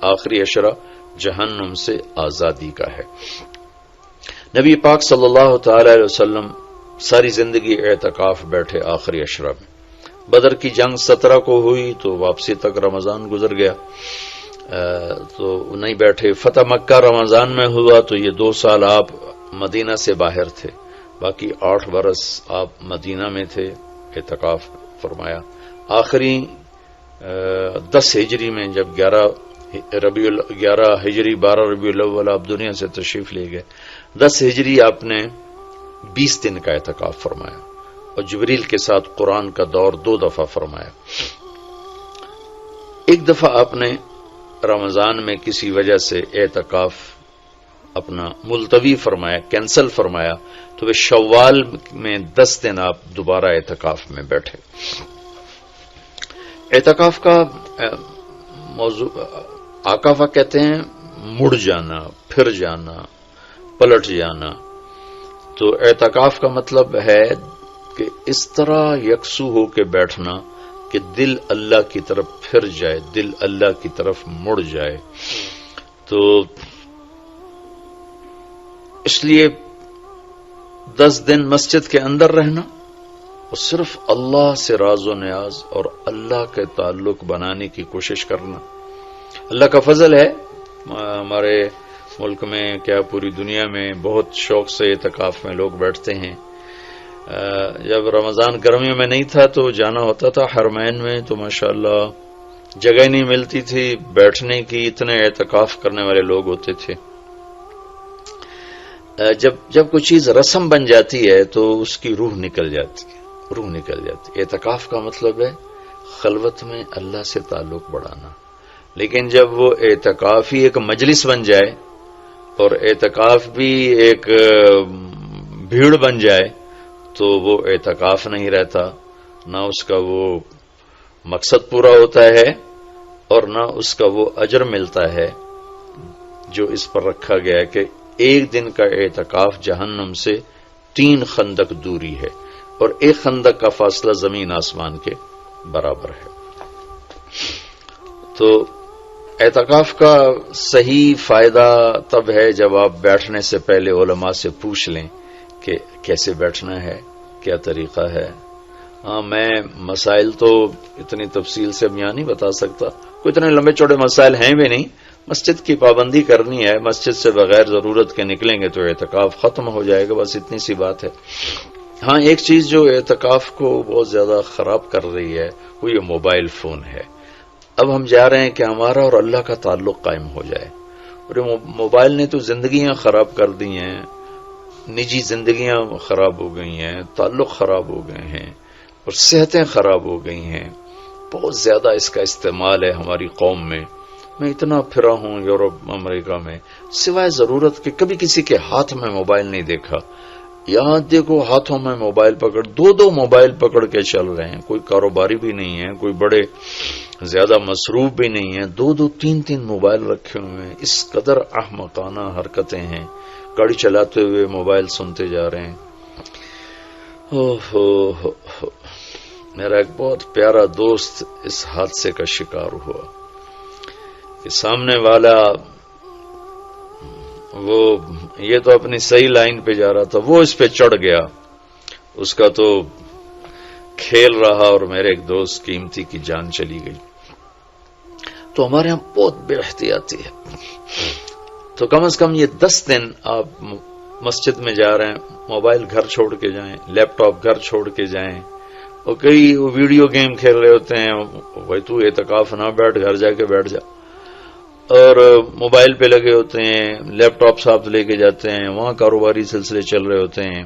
آخری عشرہ جہنم سے آزادی کا ہے۔ نبی پاک صلی اللہ تعالی علیہ وسلم ساری زندگی اعتکاف بیٹھے آخری عشرہ میں۔ بدر کی جنگ 17 کو ہوئی تو واپسی تک رمضان گزر گیا، تو نہیں بیٹھے۔ فتح مکہ رمضان میں ہوا تو یہ 2 سال آپ مدینہ سے باہر تھے، باقی 8 برس آپ مدینہ میں تھے، اعتکاف فرمایا۔ آخری 10 ہجری میں جب 11 ہجری 12 ربیع الاول آپ دنیا سے تشریف لے گئے، 10 ہجری آپ نے 20 دن کا اعتکاف فرمایا، اور جبریل کے ساتھ قرآن کا دور 2 دفعہ فرمایا۔ ایک دفعہ آپ نے رمضان میں کسی وجہ سے اعتکاف اپنا ملتوی فرمایا، کینسل فرمایا، تو وہ شوال میں 10 دن آپ دوبارہ اعتکاف میں بیٹھے۔ اعتکاف کا موضوع آکافہ کہتے ہیں مڑ جانا، پھر جانا، پلٹ جانا۔ تو اعتکاف کا مطلب ہے کہ اس طرح یکسو ہو کے بیٹھنا کہ دل اللہ کی طرف پھر جائے، دل اللہ کی طرف مڑ جائے۔ تو اس لیے 10 دن مسجد کے اندر رہنا اور صرف اللہ سے راز و نیاز اور اللہ کے تعلق بنانے کی کوشش کرنا۔ اللہ کا فضل ہے، ہمارے ملک میں کیا پوری دنیا میں بہت شوق سے اعتکاف میں لوگ بیٹھتے ہیں۔ جب رمضان گرمیوں میں نہیں تھا تو جانا ہوتا تھا حرمین میں، تو ماشاءاللہ جگہ نہیں ملتی تھی بیٹھنے کی، اتنے اعتکاف کرنے والے لوگ ہوتے تھے۔ جب کوئی چیز رسم بن جاتی ہے تو اس کی روح نکل جاتی ہے۔ اعتکاف کا مطلب ہے خلوت میں اللہ سے تعلق بڑھانا۔ لیکن جب وہ اعتکاف ہی ایک مجلس بن جائے اور اعتکاف بھی ایک بھیڑ بن جائے تو وہ اعتکاف نہیں رہتا، نہ اس کا وہ مقصد پورا ہوتا ہے اور نہ اس کا وہ اجر ملتا ہے جو اس پر رکھا گیا ہے کہ ایک دن کا اعتکاف جہنم سے 3 خندق دوری ہے، اور ایک خندق کا فاصلہ زمین آسمان کے برابر ہے۔ تو اعتکاف کا صحیح فائدہ تب ہے جب آپ بیٹھنے سے پہلے علماء سے پوچھ لیں کہ کیسے بیٹھنا ہے، کیا طریقہ ہے۔ میں مسائل تو اتنی تفصیل سے اب یہاں نہیں بتا سکتا، کوئی اتنے لمبے چوڑے مسائل ہیں بھی نہیں۔ مسجد کی پابندی کرنی ہے، مسجد سے بغیر ضرورت کے نکلیں گے تو اعتکاف ختم ہو جائے گا، بس اتنی سی بات ہے۔ ہاں ایک چیز جو اعتکاف کو بہت زیادہ خراب کر رہی ہے وہ یہ موبائل فون ہے۔ اب ہم جا رہے ہیں کہ ہمارا اور اللہ کا تعلق قائم ہو جائے، اور موبائل نے تو زندگیاں خراب کر دی ہیں، نجی زندگیاں خراب ہو گئی ہیں، تعلق خراب ہو گئے ہیں، اور صحتیں خراب ہو گئی ہیں۔ بہت زیادہ اس کا استعمال ہے ہماری قوم میں۔ میں اتنا پھرا ہوں یورپ امریکہ میں، سوائے ضرورت کہ کبھی کسی کے ہاتھ میں موبائل نہیں دیکھا۔ یہاں دیکھو ہاتھوں میں موبائل پکڑ، 2 موبائل پکڑ کے چل رہے ہیں، کوئی کاروباری بھی نہیں ہے، کوئی بڑے زیادہ مصروف بھی نہیں ہے، 2 3 موبائل رکھے ہوئے ہیں۔ اس قدر احمقانہ حرکتیں ہیں، گاڑی چلاتے ہوئے موبائل سنتے جا رہے ہیں۔ میرا ایک بہت پیارا دوست اس حادثے کا شکار ہوا کہ سامنے والا وہ یہ تو اپنی صحیح لائن پہ جا رہا تھا، وہ اس پہ چڑھ گیا، اس کا تو کھیل رہا اور میرے ایک دوست قیمتی کی جان چلی گئی۔ تو ہمارے ہاں بہت بے احتیاطی ہے۔ تو کم از کم یہ 10 دن آپ مسجد میں جا رہے ہیں، موبائل گھر چھوڑ کے جائیں، لیپ ٹاپ گھر چھوڑ کے جائیں، اور کئی ویڈیو گیم کھیل رہے ہوتے ہیں، بھائی تو اعتکاف نہ بیٹھ، گھر جا کے بیٹھ جا، اور موبائل پہ لگے ہوتے ہیں، لیپ ٹاپ ساتھ لے کے جاتے ہیں، وہاں کاروباری سلسلے چل رہے ہوتے ہیں۔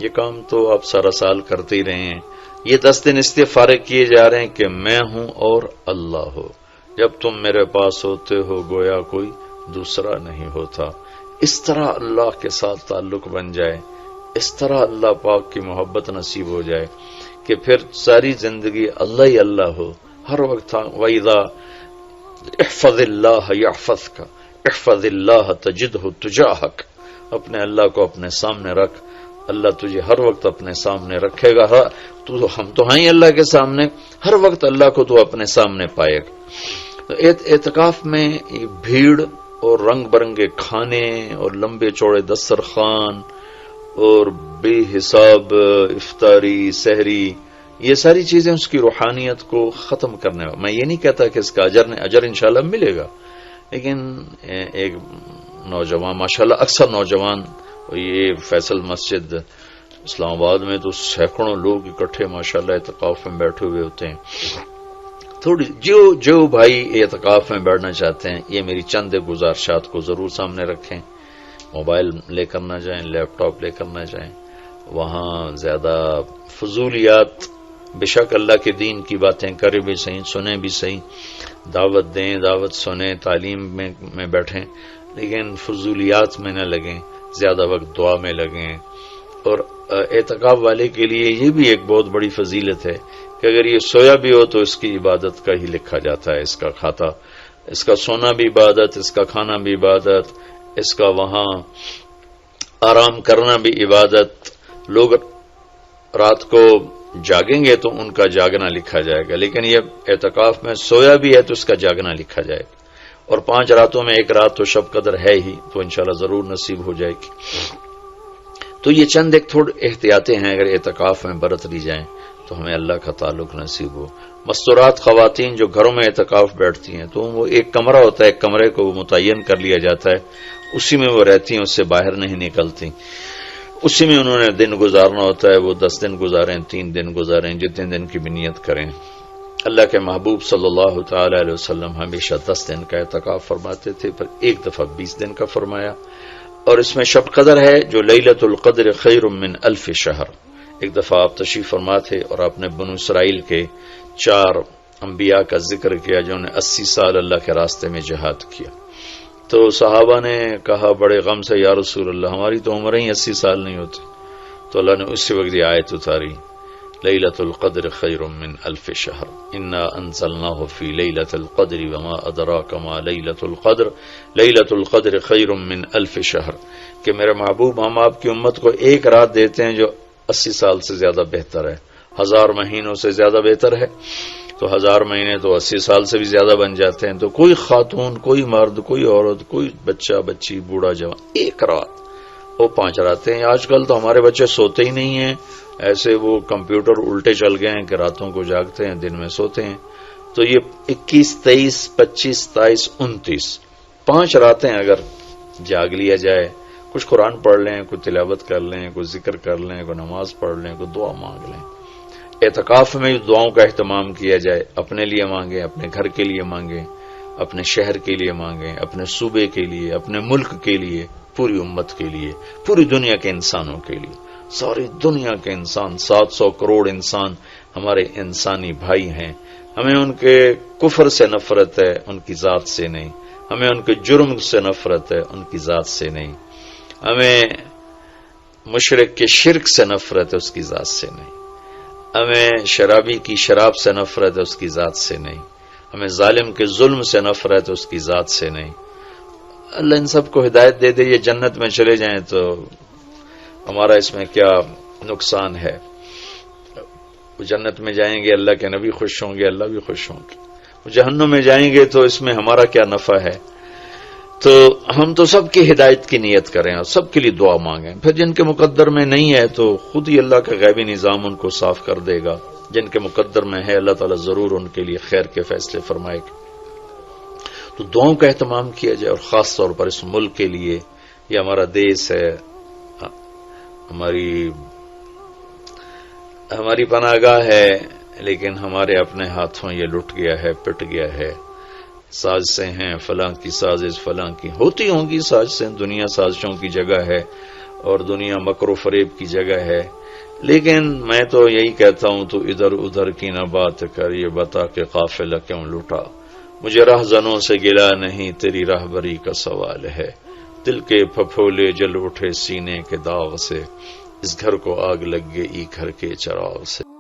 یہ کام تو آپ سارا سال کرتے ہی رہے ہیں۔ یہ 10 دن اس لیے فارغ کیے جا رہے ہیں کہ میں ہوں اور اللہ ہو، جب تم میرے پاس ہوتے ہو گویا کوئی دوسرا نہیں ہوتا۔ اس طرح اللہ کے ساتھ تعلق بن جائے، اس طرح اللہ پاک کی محبت نصیب ہو جائے کہ پھر ساری زندگی اللہ ہی اللہ ہو، ہر وقت۔ وَإِذَا احفظ اللہ یحفظک، احفظ اللہ تجدہ تجاہک، اپنے اللہ کو اپنے سامنے رکھ، اللہ تجھے ہر وقت اپنے سامنے رکھے گا۔ ہم تو ہیں اللہ کے سامنے، ہر وقت اللہ کو تو اپنے سامنے پائے گا۔ تو اعتکاف میں بھیڑ اور رنگ برنگے کھانے اور لمبے چوڑے دسترخوان اور بے حساب افطاری سحری، یہ ساری چیزیں اس کی روحانیت کو ختم کرنے میں یہ نہیں کہتا کہ اس کا اجر انشاءاللہ ملے گا، لیکن ایک نوجوان ماشاءاللہ اکثر نوجوان، یہ فیصل مسجد اسلام آباد میں تو سینکڑوں لوگ اکٹھے ماشاءاللہ اعتکاف میں بیٹھے ہوئے ہوتے ہیں. تھوڑی جو بھائی اعتکاف میں بیٹھنا چاہتے ہیں، یہ میری چند گزارشات کو ضرور سامنے رکھیں. موبائل لے کر نہ جائیں، لیپ ٹاپ لے کر نہ جائیں، وہاں زیادہ فضولیات، بے شک اللہ کے دین کی باتیں کریں بھی صحیح، سنیں بھی صحیح، دعوت دیں، دعوت سنیں، تعلیم میں بیٹھیں، لیکن فضولیات میں نہ لگیں، زیادہ وقت دعا میں لگیں. اور اعتکاف والے کے لیے یہ بھی ایک بہت بڑی فضیلت ہے کہ اگر یہ سویا بھی ہو تو اس کی عبادت کا ہی لکھا جاتا ہے. اس کا سونا بھی عبادت، اس کا کھانا بھی عبادت، اس کا وہاں آرام کرنا بھی عبادت. لوگ رات کو جاگیں گے تو ان کا جاگنا لکھا جائے گا، لیکن یہ اعتکاف میں سویا بھی ہے تو اس کا جاگنا لکھا جائے گا. اور 5 راتوں میں ایک رات تو شب قدر ہے ہی، تو انشاءاللہ ضرور نصیب ہو جائے گی. تو یہ چند ایک تھوڑے احتیاطیں ہیں، اگر اعتکاف میں برت لی جائیں تو ہمیں اللہ کا تعلق نصیب ہو. مستورات خواتین جو گھروں میں اعتکاف بیٹھتی ہیں تو وہ ایک کمرہ ہوتا ہے، ایک کمرے کو متعین کر لیا جاتا ہے، اسی میں وہ رہتی ہیں، اس سے باہر نہیں نکلتی. اسی میں انہوں نے دن گزارنا ہوتا ہے. وہ 10 دن گزاریں، 3 دن گزاریں، جتنے دن کی بھی نیت کریں. اللہ کے محبوب صلی اللہ تعالی علیہ وسلم ہمیشہ 10 دن کا اعتکاف فرماتے تھے، پر ایک دفعہ 20 دن کا فرمایا. اور اس میں شب قدر ہے جو لیلۃ القدر خیر من 1000 شہر. ایک دفعہ آپ تشریف فرما تھے اور آپ نے بنو اسرائیل کے 4 انبیاء کا ذکر کیا جنہوں نے 80 سال اللہ کے راستے میں جہاد کیا. تو صحابہ نے کہا بڑے غم سے، یا رسول اللہ ہماری تو عمریں ہی 80 سال نہیں ہوتی. تو اللہ نے اسی وقت یہ آیت اتاری، لیلۃ القدر خیر من 1000 شہر انا انزلناہ فی لیلۃ القدر وما ادراک ما لیلۃ القدر لیلۃ القدر خیر من 1000 شہر. کہ میرے محبوب ہم آپ کی امت کو ایک رات دیتے ہیں جو 80 سال سے زیادہ بہتر ہے، 1000 مہینوں سے زیادہ بہتر ہے. تو 1000 مہینے تو 80 سال سے بھی زیادہ بن جاتے ہیں. تو کوئی خاتون، کوئی مرد، کوئی عورت، کوئی بچہ بچی، بوڑھا جوان، ایک رات وہ 5 راتیں. آج کل تو ہمارے بچے سوتے ہی نہیں ہیں، ایسے وہ کمپیوٹر الٹے چل گئے ہیں کہ راتوں کو جاگتے ہیں، دن میں سوتے ہیں. تو یہ 21، 23، 25، 27، 29 5 راتیں اگر جاگ لیا جائے، کچھ قرآن پڑھ لیں، کوئی تلاوت کر لیں، کوئی ذکر کر لیں، کوئی نماز پڑھ لیں، کوئی دعا مانگ لیں. اعتکاف میں دعاؤں کا اہتمام کیا جائے. اپنے لیے مانگیں، اپنے گھر کے لیے مانگیں، اپنے شہر کے لیے مانگیں، اپنے صوبے کے لیے، اپنے ملک کے لیے، پوری امت کے لیے، پوری دنیا کے انسانوں کے لیے. ساری دنیا کے انسان، 700 کروڑ انسان ہمارے انسانی بھائی ہیں. ہمیں ان کے کفر سے نفرت ہے، ان کی ذات سے نہیں. ہمیں ان کے جرم سے نفرت ہے، ان کی ذات سے نہیں. ہمیں مشرک کے شرک سے نفرت ہے، اس کی ذات سے نہیں. ہمیں شرابی کی شراب سے نفرت ہے، اس کی ذات سے نہیں. ہمیں ظالم کے ظلم سے نفرت ہے، اس کی ذات سے نہیں. اللہ ان سب کو ہدایت دے دے، یہ جنت میں چلے جائیں تو ہمارا اس میں کیا نقصان ہے. وہ جنت میں جائیں گے، اللہ کے نبی خوش ہوں گے، اللہ بھی خوش ہوں گے. وہ جہنم میں جائیں گے تو اس میں ہمارا کیا نفع ہے. تو ہم تو سب کی ہدایت کی نیت کریں اور سب کے لیے دعا مانگیں. پھر جن کے مقدر میں نہیں ہے تو خود ہی اللہ کا غیبی نظام ان کو صاف کر دے گا. جن کے مقدر میں ہے اللہ تعالیٰ ضرور ان کے لیے خیر کے فیصلے فرمائے گا. تو دعاؤں کا اہتمام کیا جائے، اور خاص طور پر اس ملک کے لیے. یہ ہمارا دیس ہے، ہماری پناہ گاہ ہے، لیکن ہمارے اپنے ہاتھوں یہ لٹ گیا ہے، پٹ گیا ہے. سازشیں ہیں، فلاں کی سازش، فلاں کی ہوتی ہوں گی سازشیں. دنیا سازشوں کی جگہ ہے اور دنیا مکر و فریب کی جگہ ہے. لیکن میں تو یہی کہتا ہوں تو ادھر ادھر کی نہ بات کر، یہ بتا کہ قافلہ کیوں لٹا. مجھے رہزنوں سے گلا نہیں، تیری راہبری کا سوال ہے. دل کے پھپھولے جل اٹھے سینے کے داغ سے، اس گھر کو آگ لگ گئی گھر کے چراغ سے.